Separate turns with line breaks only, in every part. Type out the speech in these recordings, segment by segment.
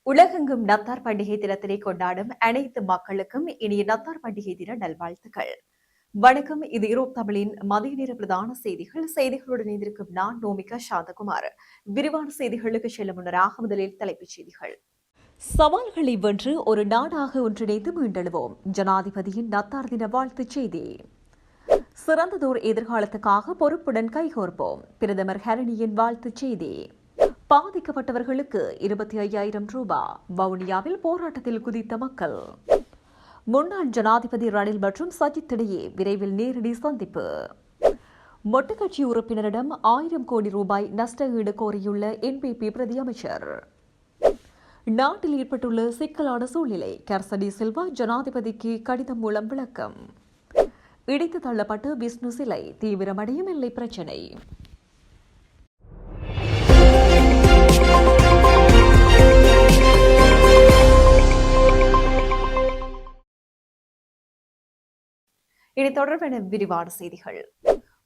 உலகெங்கும் நத்தார் பண்டிகை தினத்தினை கொண்டாடும் அனைத்து மக்களுக்கும் இனிய நத்தார் பண்டிகை தின நல்வாழ்த்துக்கள். வணக்கம். இது யூரோப் தமிழின் மதிய நேர பிரதான செய்திகளுடன் இணைந்திருக்கும் நான் நோமிகா சாந்தகுமார். விரிவான செய்திகளுக்கு செல்ல முன்னராக முதலில் தலைப்புச் செய்திகள். சவால்களை வென்று ஒரு நாடாக ஒன்றிணைந்து மீண்டெழுவோம். ஜனாதிபதியின் நத்தார் தின வாழ்த்துச் செய்தி. சிறந்ததோர் எதிர்காலத்துக்காக பொறுப்புடன் கைகோர்ப்போம். பிரதமர் ஹரணியின் வாழ்த்துச் செய்தி. பாதிக்கப்பட்டவர்களுக்கு 25,000 ரூபாய். வவுனியாவில் போராட்டத்தில் குதித்த மக்கள். முன்னாள் ஜனாதிபதி ரணில் மற்றும் சஜித் இடையே விரைவில் நேரடி சந்திப்பு. மொட்டு கட்சி உறுப்பினரிடம் 1000 கோடி ரூபாய் நஷ்ட ஈடு கோரியுள்ள என்பிபி பிரதி அமைச்சர். நாட்டில் ஏற்பட்டுள்ள சிக்கலான சூழ்நிலை. கர்சடி சில்வா ஜனாதிபதிக்கு கடிதம் மூலம் விளக்கம். இடித்து தள்ளப்பட்டு விஷ்ணு சிலை. தீவிரமடையும் எல்லை பிரச்சினை. இனி தொடர்பான விரிவான செய்திகள்.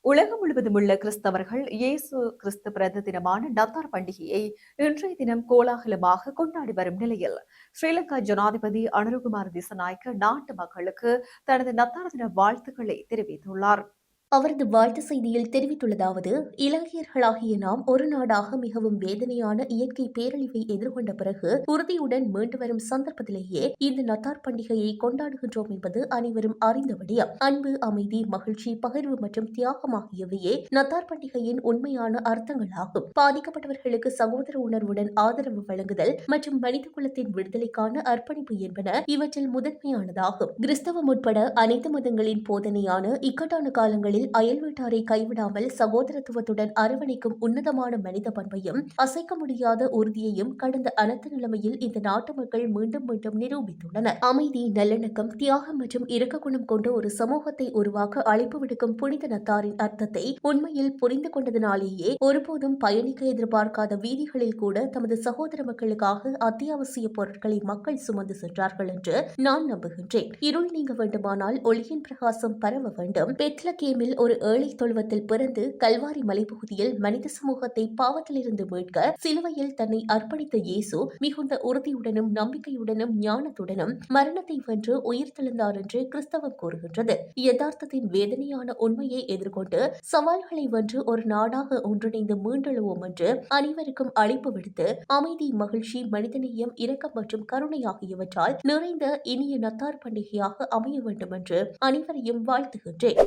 உலகம் முழுவதும் உள்ள கிறிஸ்தவர்கள் இயேசு கிறிஸ்து பிறந்த தினமான நத்தார் பண்டிகையை இன்றைய தினம் கோலாகலமாக கொண்டாடி வரும் நிலையில் ஸ்ரீலங்கா ஜனாதிபதி அனுரகுமார் திசநாயக்க நாட்டு மக்களுக்கு தனது நத்தார் தின வாழ்த்துக்களை தெரிவித்துள்ளார்.
அவரது வாழ்த்து செய்தியில் தெரிவித்துள்ளதாவது, இலங்கையர்களாகிய நாம் ஒரு நாடாக மிகவும் வேதனையான இயற்கை பேரழிவை எதிர்கொண்ட பிறகு உறுதியுடன் மீண்டு வரும் சந்தர்ப்பத்திலேயே இந்த நத்தார் பண்டிகையை கொண்டாடுகின்றோம் என்பது அனைவரும் அறிந்த விடயம். அன்பு, அமைதி, மகிழ்ச்சி, பகிர்வு மற்றும் தியாகம் ஆகியவையே நத்தார் பண்டிகையின் உண்மையான அர்த்தங்களாகும். பாதிக்கப்பட்டவர்களுக்கு சகோதர உணர்வுடன் ஆதரவு வழங்குதல் மற்றும் மனித குலத்தின் விடுதலைக்கான அர்ப்பணிப்பு என்பன இவற்றில் முதன்மையானதாகும். கிறிஸ்தவம் உட்பட அனைத்து மதங்களின் போதனையான இக்கட்டான காலங்களில் அயல் வீட்டாரை கைவிடாமல் சகோதரத்துவத்துடன் அரவணைக்கும் உன்னதமான மனித பண்பையும் அசைக்க முடியாத உறுதியையும் கடந்த அனைத்து நிலைமையில் இந்த நாட்டு மக்கள் மீண்டும் மீண்டும் நிரூபித்துள்ளனர். அமைதி, நல்லிணக்கம், தியாகம் மற்றும் இரக்க குணம் கொண்ட ஒரு சமூகத்தை உருவாக்க அழைப்பு விடுக்கும் புனித நத்தாரின் அர்த்தத்தை உண்மையில் புரிந்து கொண்டதனாலேயே ஒருபோதும் பயணிக்க எதிர்பார்க்காத வீதிகளில் கூட தமது சகோதர மக்களுக்காக அத்தியாவசிய பொருட்களை மக்கள் சுமந்து சென்றார்கள் என்று நான் நம்புகின்றேன். இருள் நீங்க வேண்டுமானால் ஒளியின் பிரகாசம் பரவ வேண்டும். பெத்லகேமில் ஒரு ஏழை தொழுவத்தில் பிறந்து கல்வாரி மலைப்பகுதியில் மனித சமூகத்தை பாவத்திலிருந்து மீட்க சிலுவையில் தன்னை அர்ப்பணித்த இயேசு மிகுந்த உறுதியுடனும் நம்பிக்கையுடனும் ஞானத்துடனும் மரணத்தை வென்று உயிர் தெழுந்தார் என்று கிறிஸ்தவம் கூறுகின்றது. யதார்த்தத்தின் வேதனையான உண்மையை எதிர்கொண்டு சவால்களை வென்று ஒரு நாடாக ஒன்றிணைந்து மீண்டெழுவோம் என்று அனைவருக்கும் அழைப்பு விடுத்து அமைதி, மகிழ்ச்சி, மனிதநேயம், இரக்கம் மற்றும் கருணை ஆகியவற்றால் நிறைந்த இனிய நத்தார் பண்டிகையாக அமைய வேண்டும் என்று அனைவரையும் வாழ்த்துகின்றேன்.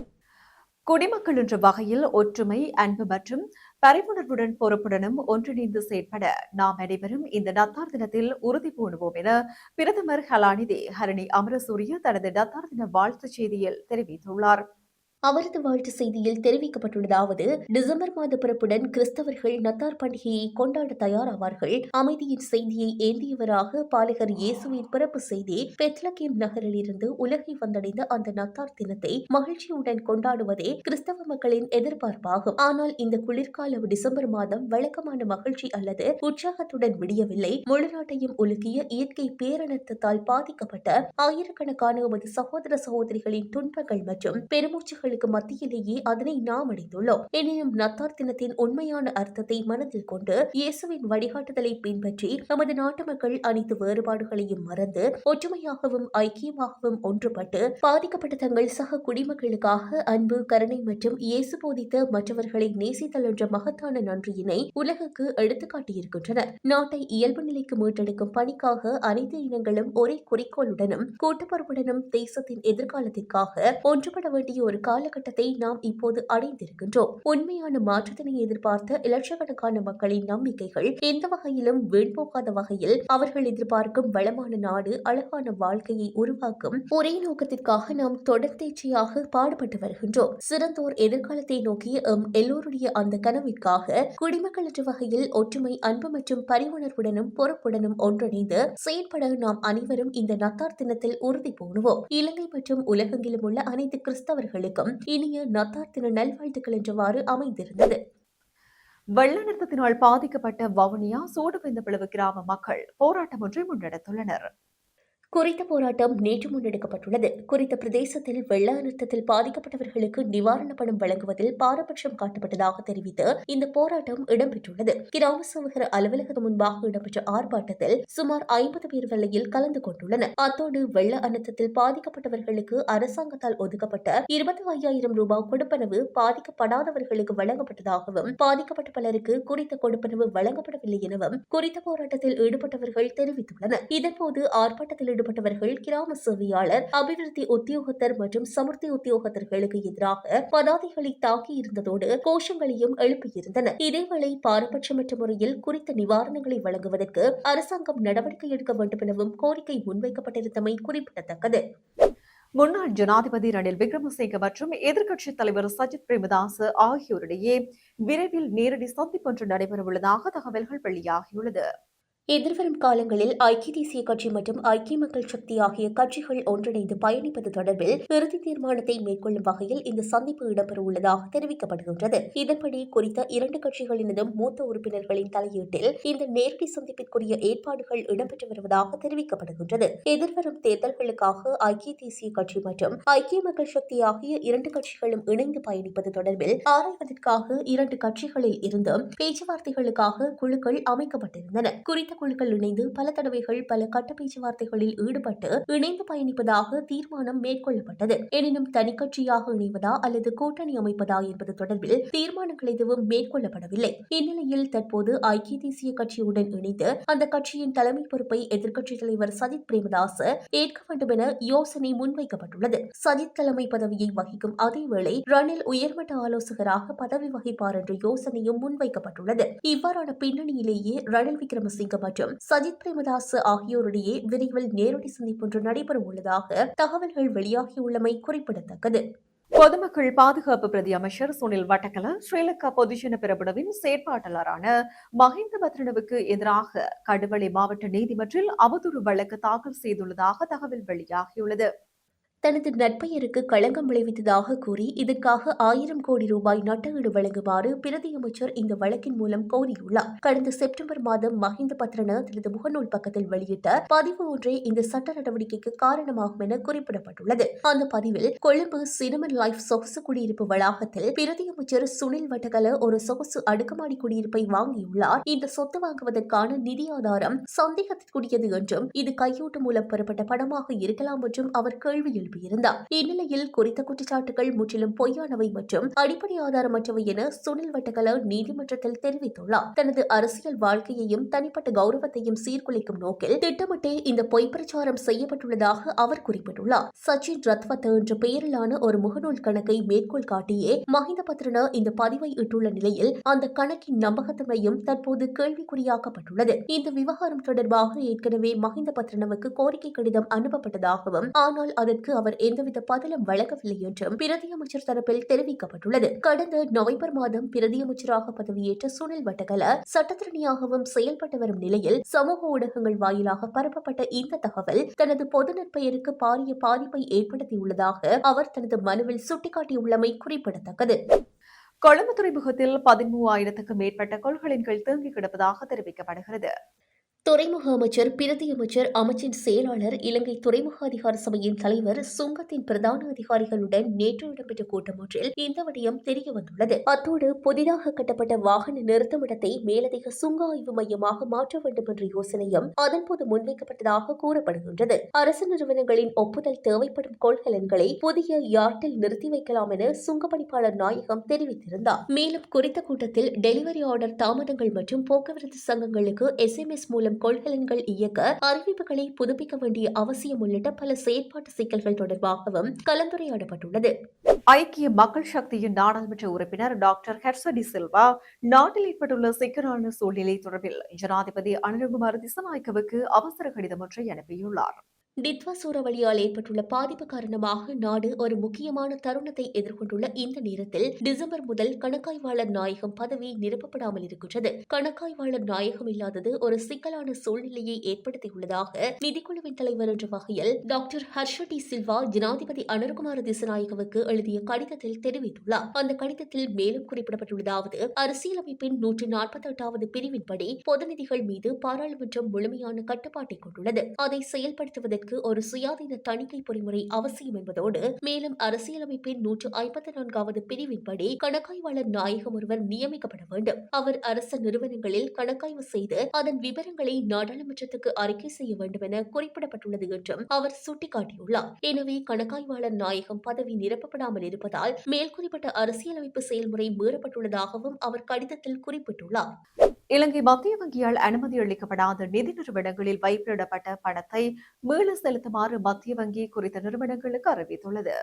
குடிமக்கள் என்ற வகையில் ஒற்றுமை, அன்பு மற்றும் பரிவுணர்வுடன் பொறுப்புடனும் ஒன்றிணைந்து செயற்பட நாம் அனைவரும் இந்த நத்தார் தினத்தில் உறுதி பூணுவோம் என பிரதமர் ஹரணி அமரசூரிய தனது நத்தார் தின வாழ்த்துச் செய்தியில் தெரிவித்துள்ளார்.
அவரது வாழ்த்து செய்தியில் தெரிவிக்கப்பட்டுள்ளதாவது, டிசம்பர் மாத பிறப்புடன் கிறிஸ்தவர்கள் நத்தார் பண்டிகையை கொண்டாட தயாராவார்கள். அமைதியின் செய்தியை ஏந்தியவராக பாலகர் இயேசுவின் பிறப்பு செய்தி பெத்லகேம் நகரில் இருந்து உலகை வந்தடைந்த அந்த நத்தார் தினத்தை மகிழ்ச்சியுடன் கொண்டாடுவதே கிறிஸ்தவ மக்களின் எதிர்பார்ப்பாகும். ஆனால் இந்த குளிர்கால டிசம்பர் மாதம் வழக்கமான மகிழ்ச்சி அல்லது உற்சாகத்துடன் விடியவில்லை. முழு நாட்டையும் உலுக்கிய இயற்கை பேரணத்தால் பாதிக்கப்பட்ட ஆயிரக்கணக்கான எமது சகோதர சகோதரிகளின் துன்பங்கள் மற்றும் பெருமூச்சுகள் மத்தியிலேயே அதனை நாம் அடைந்துள்ளோம். எனினும் நத்தார் தினத்தின் உண்மையான அர்த்தத்தை மனதில் கொண்டு இயேசுவின் வழிகாட்டுதலை பின்பற்றி நமது நாட்டு மக்கள் அனைத்து வேறுபாடுகளையும் மறந்து ஒற்றுமையாகவும் ஐக்கியமாகவும் ஒன்றுபட்டு பாதிக்கப்பட்ட தங்கள் சக குடிமக்களுக்காக அன்பு, கருணை மற்றும் இயேசு போதித்த மற்றவர்களை நேசித்தல் என்ற மகத்தான நன்றியினை உலகுக்கு எடுத்துக்காட்டியிருக்கின்றனர். நாட்டை இயல்பு நிலைக்கு மீட்டெடுக்கும் பணிக்காக அனைத்து இனங்களும் ஒரே குறிக்கோளுடனும் கூட்டுப்பொறுப்புடனும் தேசத்தின் எதிர்காலத்திற்காக ஒன்றுபட வேண்டிய ஒரு காலகட்டத்தை நாம் இப்போது அடைந்திருக்கின்றோம். உண்மையான மாற்றத்தினை எதிர்பார்த்த இலட்சக்கணக்கான மக்களின் நம்பிக்கைகள் எந்த வகையிலும் வீண்போகாத வகையில் அவர்கள் எதிர்பார்க்கும் வளமான நாடு, அழகான வாழ்க்கையை உருவாக்கும் ஒரே நோக்கத்திற்காக நாம் தொடர்ந்தேர்ச்சியாக பாடுபட்டு வருகின்றோம். சிறந்தோர் எதிர்காலத்தை நோக்கிய எல்லோருடைய அந்த கனவிற்காக குடிமக்கள் என்ற வகையில் ஒற்றுமை, அன்பு மற்றும் பரிவுணர்வுடனும் பொறுப்புடனும் ஒன்றிணைந்து செயற்பட நாம் அனைவரும் இந்த நத்தார் தினத்தில் உறுதி பூணுவோம். இலங்கை மற்றும் உலகெங்கிலும் உள்ள அனைத்து கிறிஸ்தவர்களுக்கும் இனிய நத்தார் தின நல்வாழ்த்துக்கள் என்றவாறு அமைந்திருந்தது.
வெள்ள நிறுத்தத்தினால் பாதிக்கப்பட்ட வவுனியா சோடுவெந்தபிளவு கிராம மக்கள் போராட்டம் ஒன்றை முன்னெடுத்துள்ளனர்.
குறித்த போராட்டம் நேற்று முன்னெடுக்கப்பட்டுள்ளது. குறித்த பிரதேசத்தில் வெள்ள அனர்த்தத்தில் பாதிக்கப்பட்டவர்களுக்கு நிவாரணப் பணம் வழங்குவதில் பாரபட்சம் காட்டப்பட்டதாக தெரிவித்து இந்த போராட்டம் இடம்பெற்றுள்ளது. கிராம சேவகர் அலுவலகம் முன்பாக இடம்பெற்ற ஆர்ப்பாட்டத்தில் சுமார் 50 பேர் வரையில் கலந்து கொண்டுள்ளனர். அத்தோடு வெள்ள அனர்த்தத்தில் பாதிக்கப்பட்டவர்களுக்கு அரசாங்கத்தால் ஒதுக்கப்பட்ட 25,000 ரூபாய் கொடுப்பனவு பாதிக்கப்படாதவர்களுக்கு வழங்கப்பட்டதாகவும், பாதிக்கப்பட்ட பலருக்கு குறித்த கொடுப்பனவு வழங்கப்படவில்லை எனவும் குறித்த போராட்டத்தில் ஈடுபட்டவர்கள் தெரிவித்துள்ளனர். இதன்போது ஆர்ப்பாட்டத்தில் ஈடுபட்டவர்கள் கிராம சேவையாளர், அபிவிருத்தி உத்தியோகத்தர் மற்றும் சமுர்த்தி உத்தியோகத்தர்களுக்கு எதிராக பதாதைகளை தாக்கியிருந்ததோடு கோஷங்களையும் எழுப்பியிருந்தனர். இதேவேளை பாரபட்சமற்ற முறையில் குறித்த நிவாரணங்களை வழங்குவதற்கு அரசாங்கம் நடவடிக்கை எடுக்க வேண்டும் எனவும் கோரிக்கை முன்வைக்கப்பட்டிருந்தமை குறிப்பிடத்தக்கது.
முன்னாள் ஜனாதிபதி ரணில் விக்ரமசிங்க மற்றும் எதிர்க்கட்சித் தலைவர் சஜித் பிரேமதாச ஆகியோரிடையே விரைவில் நேரடி சந்திப்பொன்று நடைபெறவுள்ளதாக தகவல்கள் வெளியாகியுள்ளது.
எதிர்வரும் காலங்களில் ஐக்கிய தேசிய கட்சி மற்றும் ஐக்கிய மக்கள் சக்தி ஆகிய கட்சிகள் ஒன்றிணைந்து பயணிப்பது தொடர்பில் இறுதி தீர்மானத்தை மேற்கொள்ளும் வகையில் இந்த சந்திப்பு இடம்பெறவுள்ளதாக தெரிவிக்கப்படுகின்றது. இதன்படி குறித்த இரண்டு கட்சிகளினதும் மூத்த உறுப்பினர்களின் தலையீட்டில் இந்த நேரடி சந்திப்பிற்குரிய ஏற்பாடுகள் இடம்பெற்று வருவதாக தெரிவிக்கப்படுகின்றது. எதிர்வரும் தேர்தல்களுக்காக ஐக்கிய தேசிய கட்சி மற்றும் ஐக்கிய மக்கள் சக்தி ஆகிய இரண்டு கட்சிகளும் இணைந்து பயணிப்பது தொடர்பில் ஆராய்வதற்காக இரண்டு கட்சிகளில் இருந்தும் பேச்சுவார்த்தைகளுக்காக குழுக்கள் அமைக்கப்பட்டிருந்தன. குறித்த குழுக்கள் இணைந்து பல தடவைகள் பல கட்ட பேச்சுவார்த்தைகளில் ஈடுபட்டு இணைந்து பயணிப்பதாக தீர்மானம் மேற்கொள்ளப்பட்டது. எனினும் தனிக்கட்சியாக இணைவதா அல்லது கூட்டணி அமைப்பதா என்பது தொடர்பில் தீர்மானங்கள் எதுவும் மேற்கொள்ளப்படவில்லை. இந்நிலையில் தற்போது ஐக்கிய தேசிய கட்சியுடன் இணைந்து அந்த கட்சியின் தலைமை பொறுப்பை எதிர்க்கட்சித் தலைவர் சஜித் பிரேமதாச ஏற்க வேண்டும் என யோசனை முன்வைக்கப்பட்டுள்ளது. சஜித் தலைமை பதவியை வகிக்கும் அதேவேளை ரணில் உயர்மட்ட ஆலோசகராக பதவி வகிப்பார் என்ற யோசனையும் முன்வைக்கப்பட்டுள்ளது. இவ்வாறான பின்னணியிலேயே ரணில் விக்ரமசிங்க மற்றும் சஜித் பிரேமதாச ஆகியோரிடையே விரைவில் நேரடி சந்திப்பொன்று நடைபெற உள்ளதாக தகவல்கள் வெளியாகியுள்ளமை குறிப்பிடத்தக்கது.
பொதுமக்கள் பாதுகாப்பு பிரதி அமைச்சர் சுனில் வட்டக்கல ஸ்ரீலங்கா பொதுஜன பிரபுடவின் செயற்பாட்டாளரான மஹிந்த பத்ரனவுக்கு எதிராக கடுவளை மாவட்ட நீதிமன்றில் அவதூறு வழக்கு தாக்கல் செய்துள்ளதாக தகவல் வெளியாகியுள்ளது.
தனது நற்பெயருக்கு களங்கம் விளைவித்ததாக கூறி இதற்காக 1000 கோடி ரூபாய் நட்டஈடு வழங்குமாறு பிரதி அமைச்சர் இந்த வழக்கின் மூலம் கோரியுள்ளார். கடந்த செப்டம்பர் மாதம் மஹிந்த பத்ரன தனது முகநூல் பக்கத்தில் வெளியிட்ட பதிவு ஒன்றே இந்த சட்ட நடவடிக்கைக்கு காரணமாகும் என குறிப்பிடப்பட்டுள்ளது. அந்த பதிவில் கொழும்பு சினமன் லைஃப் சொகுசு குடியிருப்பு வளாகத்தில் பிரதி அமைச்சர் சுனில் வட்டகல ஒரு சொகுசு அடுக்குமாடி குடியிருப்பை வாங்கியுள்ளார். இந்த சொத்து வாங்குவதற்கான நிதி ஆதாரம் சந்தேகத்திற்குரியது என்றும் இது கையூட்டு மூலம் பெறப்பட்ட பணமாக இருக்கலாம் என்றும் அவர் கேள்வி எழுப்பினார். இந்நிலையில் குறித்த குற்றச்சாட்டுகள் முற்றிலும் பொய்யானவை மற்றும் அடிப்படை ஆதாரமற்றவை என சுனில் வட்டகல நீதிமன்றத்தில் தெரிவித்துள்ளார். தனது அரசியல் வாழ்க்கையையும் தனிப்பட்ட கௌரவத்தையும் சீர்குலைக்கும் நோக்கில் திட்டமிட்டே இந்த பொய் பிரச்சாரம் செய்யப்பட்டுள்ளதாக அவர் குறிப்பிட்டுள்ளார். சச்சின் ரத்வத் என்ற பெயரிலான ஒரு முகநூல் கணக்கை மேற்கோள் காட்டியே மஹிந்த பத்ரன இந்த பதிவை இட்டுள்ள நிலையில் அந்த கணக்கின் நம்பகத்தன்மையும் தற்போது கேள்விக்குறியாக்கப்பட்டுள்ளது. இந்த விவகாரம் தொடர்பாக ஏற்கனவே மஹிந்த பத்ரனவுக்கு கோரிக்கை கடிதம் அனுப்பப்பட்டதாகவும் ஆனால் அதற்கு அவர் எந்தவித பதிலும் வழங்கவில்லை என்றும் பிரதி அமைச்சர் தரப்பில் தெரிவிக்கப்பட்டுள்ளது. கடந்த நவம்பர் மாதம் பிரதி அமைச்சராக பதவியேற்ற சுனில் வட்டகல சட்டத்திறனியாகவும் செயல்பட்டு வரும் நிலையில் சமூக ஊடகங்கள் வாயிலாக பரப்பப்பட்ட இந்த தகவல் தனது பொது நற்பெயருக்கு பாரிய பாதிப்பை ஏற்படுத்தியுள்ளதாக அவர் தனது மனுவில் சுட்டிக்காட்டியுள்ளமை குறிப்பிடத்தக்கது.
கொழும்பு துறைமுகத்தில் 13,000க்கும் மேற்பட்ட கொள்களின் கீழ் தேங்கி கிடப்பதாக தெரிவிக்கப்படுகிறது.
துறைமுக அமைச்சர், பிரதி அமைச்சர், அமைச்சின் செயலாளர், இலங்கை துறைமுக அதிகார சபையின் தலைவர், சுங்கத்தின் பிரதான அதிகாரிகளுடன் நேற்று இடம்பெற்ற கூட்டம் ஒன்றில் இந்த விடயம் தெரியவந்துள்ளது. அத்தோடு புதிதாக கட்டப்பட்ட வாகன நிறுத்தமிடத்தை மேலதிக சுங்க ஆய்வு மையமாக மாற்ற வேண்டும் என்ற யோசனையும் அதன்போது முன்வைக்கப்பட்டதாக கூறப்படுகின்றது. அரசு நிறுவனங்களின் ஒப்புதல் தேவைப்படும் கொள்கலன்களை புதிய யார்டில் நிறுத்தி வைக்கலாம் என சுங்க பணிப்பாளர் நாயகம் தெரிவித்திருந்தார். மேலும் குறித்த கூட்டத்தில் டெலிவரி ஆர்டர் தாமதங்கள் மற்றும் போக்குவரத்து சங்கங்களுக்கு SMS மூலம் கொள்கலன்கள் இயக்க அறிவிப்புகளை புதுப்பிக்க வேண்டிய அவசியம் உள்ளிட்ட பல செயற்பாட்டு சிக்கல்கள் தொடர்பாகவும் கலந்துரையாடப்பட்டுள்ளது.
ஐக்கிய மக்கள் சக்தியின் நாடாளுமன்ற உறுப்பினர் டாக்டர் ஹெர்சடி சில்வா நாட்டில் ஏற்பட்டுள்ள சிக்கலான சூழ்நிலை தொடர்பில் ஜனாதிபதி அனுரகுமார திசாநாயக்கவுக்கு அவசர கடிதம் ஒன்றை அனுப்பியுள்ளார்.
டிட்வா சூறாவளியால் ஏற்பட்டுள்ள பாதிப்பு காரணமாக நாடு ஒரு முக்கியமான தருணத்தை எதிர்கொண்டுள்ள இந்த நேரத்தில் டிசம்பர் முதல் கணக்காய்வாளர் நாயகம் பதவி நிரப்பப்படாமல் இருக்கின்றது. கணக்காய்வாளர் நாயகம் இல்லாதது ஒரு சிக்கலான சூழ்நிலையை ஏற்படுத்தியுள்ளதாக நிதிக்குழுவின் தலைவர் என்ற வகையில் டாக்டர் ஹர்ஷடி சில்வா ஜனாதிபதி அனுரகுமார திசாநாயக்கவுக்கு எழுதிய கடிதத்தில் தெரிவித்துள்ளார். அந்த கடிதத்தில் மேலும் குறிப்பிடப்பட்டுள்ளதாவது, அரசியலமைப்பின் 148வது பிரிவின்படி பொது நிதிகள் மீது பாராளுமன்றம் முழுமையான கட்டுப்பாட்டை கொண்டுள்ளது. அதை செயல்படுத்துவதற்கு செய்வதற்கு ஒரு சுயாதீன தணிக்கை பொறிமுறை அவசியம் என்பதோடு மேலும் அரசியலமைப்பின் 154வது பிரிவின்படி கணக்காய்வாளர் நாயகம் ஒருவர் நியமிக்கப்பட வேண்டும். அவர் அரசு நிறுவனங்களில் கணக்காய்வு செய்து அதன் விவரங்களை நாடாளுமன்றத்துக்கு அறிக்கை செய்ய வேண்டும் என குறிப்பிடப்பட்டுள்ளது என்றும் அவர் சுட்டிக்காட்டியுள்ளார். எனவே கணக்காய்வாளர் நாயகம் பதவி நிரப்பப்படாமல் இருப்பதால் மேல்குறிப்பிட்ட அரசியலமைப்பு செயல்முறை மீறப்பட்டுள்ளதாகவும் அவர் கடிதத்தில் குறிப்பிட்டுள்ளார்.
இலங்கை மத்திய வங்கியால் அனுமதி அளிக்கப்படாத நிதி நிறுவனங்களில் வைப்பிடப்பட்ட பணத்தை மீள செலுத்துமாறு மத்திய வங்கி குறித்த நிறுவனங்களுக்கு அறிவித்துள்ளது.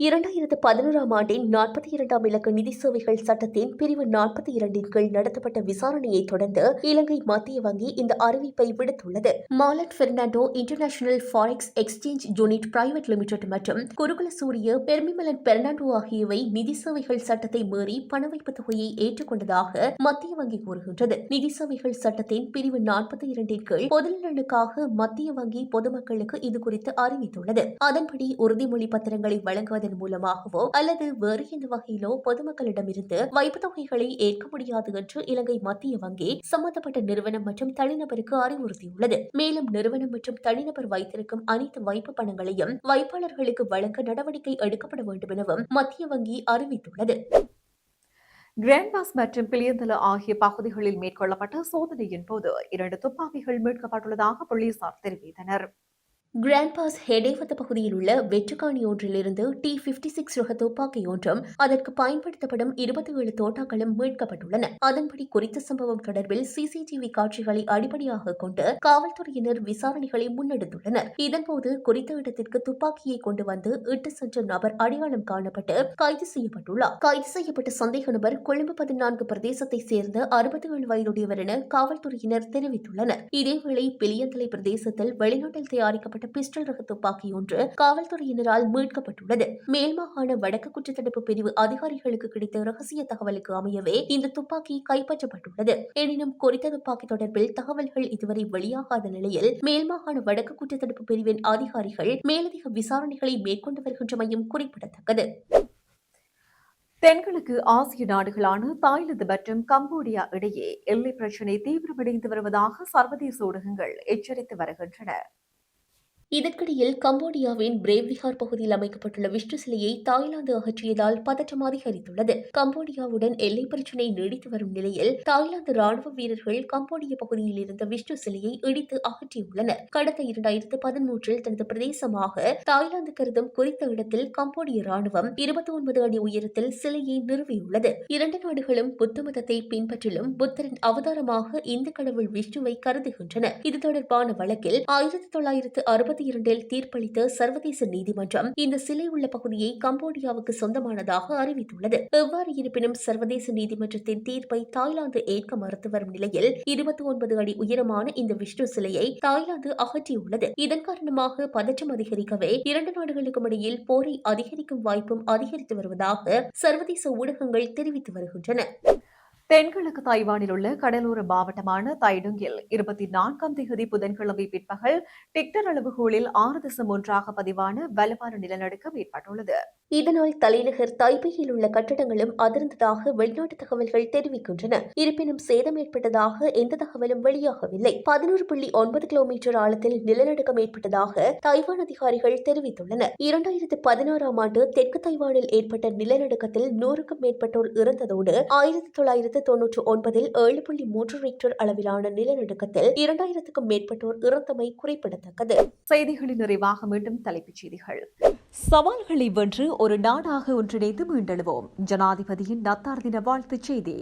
2011ஆம் ஆண்டின் 42ஆம் இலக்க நிதி சேவைகள் சட்டத்தின் பிரிவு 42 கீழ் நடத்தப்பட்ட விசாரணையை தொடர்ந்து இலங்கை மத்திய வங்கி இந்த அறிவிப்பை விடுத்துள்ளது. Mallet Fernando international forex exchange unit private limited மற்றும் குருகுல சூரிய பெர்மிமலன் பெர்னாண்டோ ஆகியவை நிதி சேவைகள் சட்டத்தை மீறி பண வைப்பு தொகையை ஏற்றுக்கொண்டதாக மத்திய வங்கி கூறுகின்றது. நிதி சேவைகள் சட்டத்தின் பிரிவு 42 கீழ் பொதுநலனுக்காக மத்திய வங்கி பொதுமக்களுக்கு இதுகுறித்து அறிவித்துள்ளது. அதன்படி உறுதிமொழி பத்திரங்களை வழங்குவதன் மூலமாகவோ அல்லது வேறு எந்த வகையிலோ பொதுமக்களிடமிருந்து வைப்பு தொகைகளை ஏற்க முடியாது என்று இலங்கை மத்திய வங்கி சம்பந்தப்பட்ட நிறுவனம் மற்றும் தனிநபருக்கு அறிவுறுத்தியுள்ளது. மேலும் நிறுவனம் மற்றும் தனிநபர் வைத்திருக்கும் அனைத்து வைப்பு பணங்களையும் வைப்பாளர்களுக்கு வழங்க நடவடிக்கை எடுக்கப்பட வேண்டும் எனவும் மத்திய வங்கி அறிவித்துள்ளது.
கிராண்ட் பாஸ் மற்றும் பிளியந்தல ஆகிய பகுதிகளில் மேற்கொள்ளப்பட்ட சோதனையின் போது 2 துப்பாக்கிகள் மீட்கப்பட்டுள்ளதாக போலீசார் தெரிவித்தனர்.
கிராண்ட் பாஸ் ஹெடேவத்த பகுதியில் உள்ள வெற்றுக்காணி ஒன்றிலிருந்து T56 ரக துப்பாக்கி ஒன்றும் அதற்கு பயன்படுத்தப்படும் 27 தோட்டாக்களும் மீட்கப்பட்டுள்ளன. அதன்படி குறித்த சம்பவம் தொடர்பில் CCTV காட்சிகளை அடிப்படையாக கொண்டு காவல்துறையினர் விசாரணைகளை முன்னெடுத்துள்ளனர். இதன்போது குறித்த இடத்திற்கு துப்பாக்கியை கொண்டு வந்து இட்டு சென்ற நபர் அடையாளம் காணப்பட்டு கைது செய்யப்பட்டுள்ளார். கைது செய்யப்பட்ட சந்தேக நபர் கொழும்பு 14 பிரதேசத்தை சேர்ந்த 67 வயதுடையவர் என காவல்துறையினர் தெரிவித்துள்ளனர். இதேவேளை பிளியந்தலை பிரதேசத்தில் வெளிநாட்டில் தயாரிக்கப்பட்ட பிஸ்டல் ரக துப்பாக்கி ஒன்று காவல்துறையினரால் மீட்கப்பட்டுள்ளது. மேல்மாகாண வடக்கு குற்றத்தடுப்பு பிரிவு அதிகாரிகளுக்கு கிடைத்த ரகசிய தகவலுக்கு அமையவே இந்த துப்பாக்கி கைப்பற்றப்பட்டுள்ளது. எனினும் குறித்த துப்பாக்கி தொடர்பில் தகவல்கள் இதுவரை வெளியாகாத நிலையில் மேல்மாகாண வடக்கு குற்றத்தடுப்பு பிரிவின் அதிகாரிகள் மேலதிக விசாரணைகளை மேற்கொண்டு வருகின்றமையும் குறிப்பிடத்தக்கது.
தென்கிழக்கு ஆசிய நாடுகளான தாய்லாந்து மற்றும் கம்போடியா இடையே எல்லை பிரச்சினை தீவிரமடைந்து வருவதாக சர்வதேச ஊடகங்கள் எச்சரித்து வருகின்றன.
இதற்கிடையில் கம்போடியாவின் பிரேவ் விஹார் பகுதியில் அமைக்கப்பட்டுள்ள விஷ்ணு சிலையை தாய்லாந்து அகற்றியதால் பதற்றம் அதிகரித்துள்ளது. கம்போடியாவுடன் எல்லை பிரச்சினை நீடித்து வரும் நிலையில் தாய்லாந்து ராணுவ வீரர்கள் கம்போடிய பகுதியில் இருந்த விஷ்ணு சிலையை இடித்து அகற்றியுள்ளனர். கடந்த 2013 தனது பிரதேசமாக தாய்லாந்து கருதும் குறித்த இடத்தில் கம்போடிய ராணுவம் 29 அடி உயரத்தில் சிலையை நிறுவியுள்ளது. இரண்டு நாடுகளும் புத்த மதத்தை பின்பற்றிலும் புத்தரின் அவதாரமாக இந்து கடவுள் விஷ்ணுவை கருதுகின்றன. இது தொடர்பான வழக்கில் 1962 தீர்ப்பளித்த சர்வதேச நீதிமன்றம் இந்த சிலை உள்ள பகுதியை கம்போடியாவுக்கு சொந்தமானதாக அறிவித்துள்ளது. எவ்வாறு இருப்பினும் சர்வதேச நீதிமன்றத்தின் தீர்ப்பை தாய்லாந்து ஏற்க மறுத்து வரும் நிலையில் 29 அடி உயரமான இந்த விஷ்ணு சிலையை தாய்லாந்து அகற்றியுள்ளது. இதன் காரணமாக பதற்றம் அதிகரிக்கவே இரண்டு நாடுகளுக்கும் இடையில் போரை அதிகரிக்கும் வாய்ப்பும் அதிகரித்து வருவதாக சர்வதேச ஊடகங்கள் தெரிவித்து வருகின்றன.
தென்கிழக்கு தாய்வானில் உள்ள கடலோர மாவட்டமான தைடுங்கில் 24ஆம் தேதி புதன்கிழமை பிற்பகல் டிக்டர் அளவுகோலில் 6.1 பதிவான வலுவான நிலநடுக்கம் ஏற்பட்டுள்ளது.
இதனால் தலைநகர் தைபேயில் உள்ள கட்டடங்களும் அதிர்ந்ததாக வெளிநாட்டு தகவல்கள் தெரிவிக்கின்றன. இருப்பினும் சேதம் ஏற்பட்டதாக எந்த தகவலும் வெளியாகவில்லை. 11.9 கிலோமீட்டர் ஆழத்தில் நிலநடுக்கம் ஏற்பட்டதாக தைவான் அதிகாரிகள் தெரிவித்துள்ளனர். 2016ஆம் ஆண்டு தெற்கு தைவானில் ஏற்பட்ட நிலநடுக்கத்தில் 100க்கும் மேற்பட்டோர் இறந்ததோடு 1999இல் 7.3 ரிக்டர் அளவிலான நிலநடுக்கத்தில் 2000க்கும் மேற்பட்டோர் இறந்தமை குறிப்பிடத்தக்கது.
செய்திகளின் நிறைவாக மீண்டும் தலைப்புச் செய்திகள். சவால்களை வென்று ஒரு நாடாக ஒன்றிணைந்து மீண்டெழுவோம். ஜனாதிபதியின் நத்தார் தின வாழ்த்துச் செய்தி.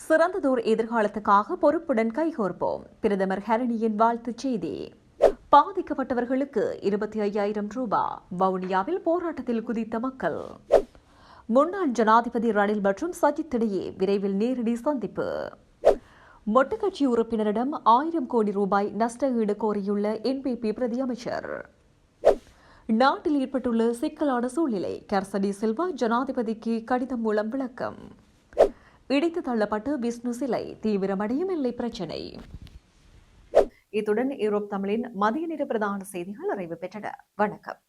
சிறந்ததோர் எதிர்காலத்துக்காக பொறுப்புடன் கைகோர்ப்போம். பிரதமர் ஹரணியின் வாழ்த்துச் செய்தி. பாதிக்கப்பட்டவர்களுக்கு 25,000 ரூபாய். வவுனியாவில் போராட்டத்தில் குதித்த மக்கள். முன்னாள் ஜனாதிபதி ரணில் மற்றும் சஜித் இடையே விரைவில் நேரடி சந்திப்பு. மொட்டு கட்சி உறுப்பினரிடம் 1000 கோடி ரூபாய் நஷ்ட ஈடு கோரியுள்ள NPP பிரதி அமைச்சர். நாட்டில் ஏற்பட்டுள்ள சிக்கலான சூழ்நிலை. கர்சடி சில்வா ஜனாதிபதிக்கு கடிதம் மூலம் விளக்கம். இடித்து தள்ளப்பட்டு விஷ்ணு சிலை தீவிரமடையும் எல்லை பிரச்சினை. இத்துடன் யூரோப் தமிழின் மதிய நேர பிரதான செய்திகள் நிறைவு பெற்றன. வணக்கம்.